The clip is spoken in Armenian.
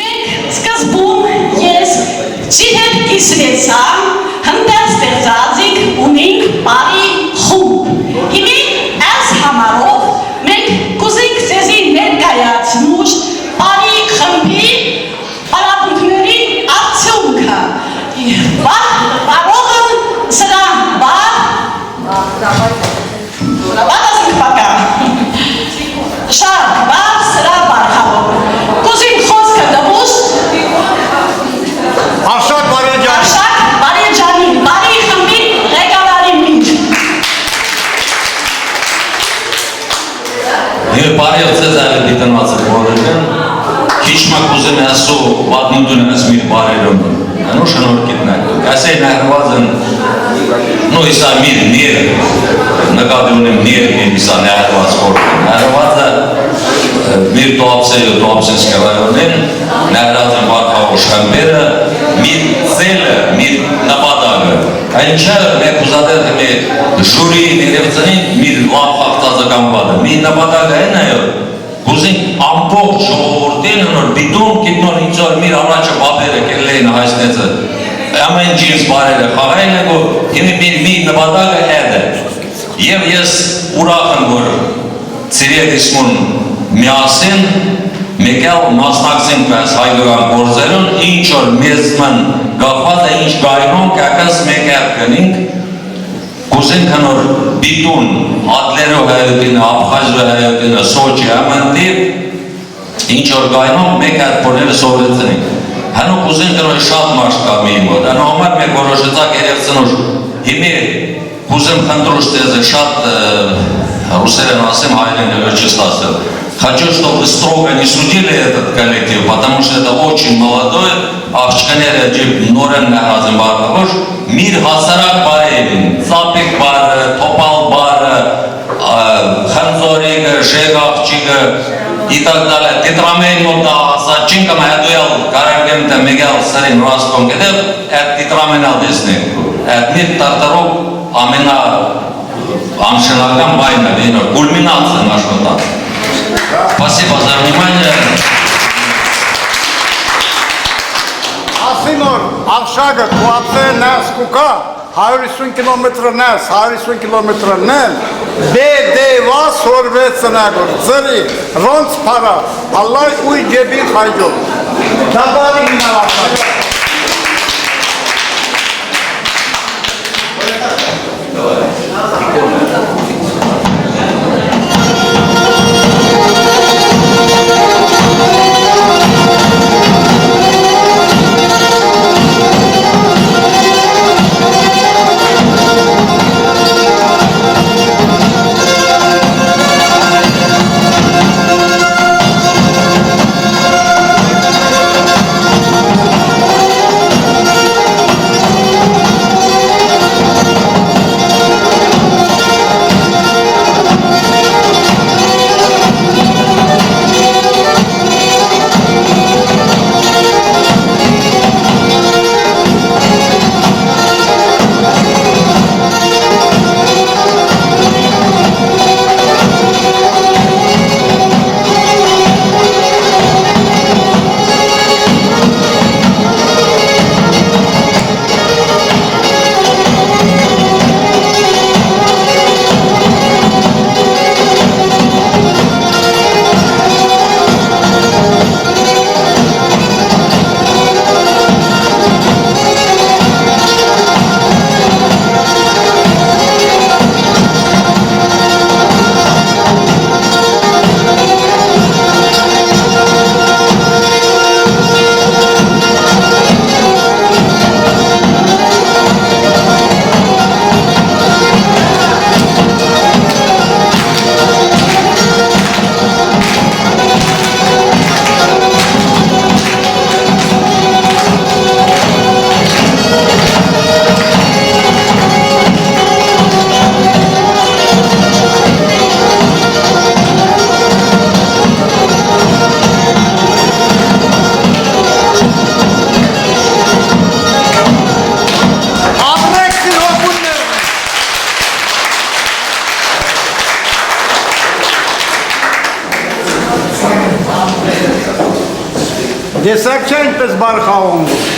Մենք սկզբում ես չիհետ կիսվեցա, հնդեր ստեղծածիկ ունենք բարի խումբ։ Հիմի այս համարով մենք կուզենք ձեզի ներկայացնուշ բարի խմբի պարապունքների արդյունքը։ Բարողն սրա ասենք պակա։ Շարք բար սրա բարխավոր։ Կուզիմ խոսքը դվուշ Արշակ Բարեջանի, բարի խմբի ղեկավարի մինչ։ Եվ բարև ձեզ այլ դիտնված է բոլորին, քիչ մակ կուզեմ ասու պատմություն ես միր բարերում, անու շնորհքիդ նայք։ Ասեի նահրված են, իսա միր նիր, նկատի ունեմ նիր իսա նահրված խորքին, նահրվածը միր Տոապսենսկի ռայոնին, նահրած են վարքավոր շամբերը, միր ծելը, միր նպատակը, այնչը մեկ ուզադեր ժուրի ներևծնին միր լավ խաղտազական բադը, միր նպատակը են այո, Գուզին ամբողջ ժողովորդին նոր բիտում կիտնոր ինձոր միր առաջը բաբերը կերլեին հայսնեցը ամեն ջինս բարերը խաղային է հիմի մի նպատակը էդ է և ես ուրախ եմ որ ծիրետ իսմուն միասին մեկել մասնակցին պես հայգրան գործերուն ինչ որ մեզմն գաղված է ինչ գայնում կակաս մեկ արկնինք Կուզենք հնոր բիտուն, ատլերով հայոտինը, ապխաժրը հայոտինը, սոչի ամենտիվ, ինչ որ գայնում մեկ այդ պորները սովրեցնենք։ Հնու կուզենք հնոր շատ մաշտ կա մի մոտ, հնու համար մեկ որոշեցակ երևցնուշ, հիմի կուզեմ խնդրուշ տեզը շատ ռուսերեն ասեմ հայլեն վերջից ասել, Хочу, чтобы строго не судили этот коллектив, потому что это очень молодой, աղջկները նորեն նահրազն բարգավոշ, միր հասարակ բարևին, ծապիկ բարը, թոպալ բարը, խնձորիգը, շեգ աղջիգը, իտակդալը, տիտրամեին մոտա ասա, չինկը մայդույալ կարարգեմ թե մեգյալ սրին ռասկոն կետև, այդ տիտրամենալ դեսնենք, այդ միր տարտարով ամենա ամշնական բայնը վինոր, կուլմինացը նաշոտած։ Спасибо за внимание. Ասինոր, աղշագը կուացե նես կուկա, 150 կիլոմետր նես, 150 կիլոմետր նեն, բեդեվա սորվեցնագոր, ձրի, ռոնց պարա, allay uy gebi խայջով, դաբարի հինավացար։ Տեսակ չէ այնպես բար խաղում։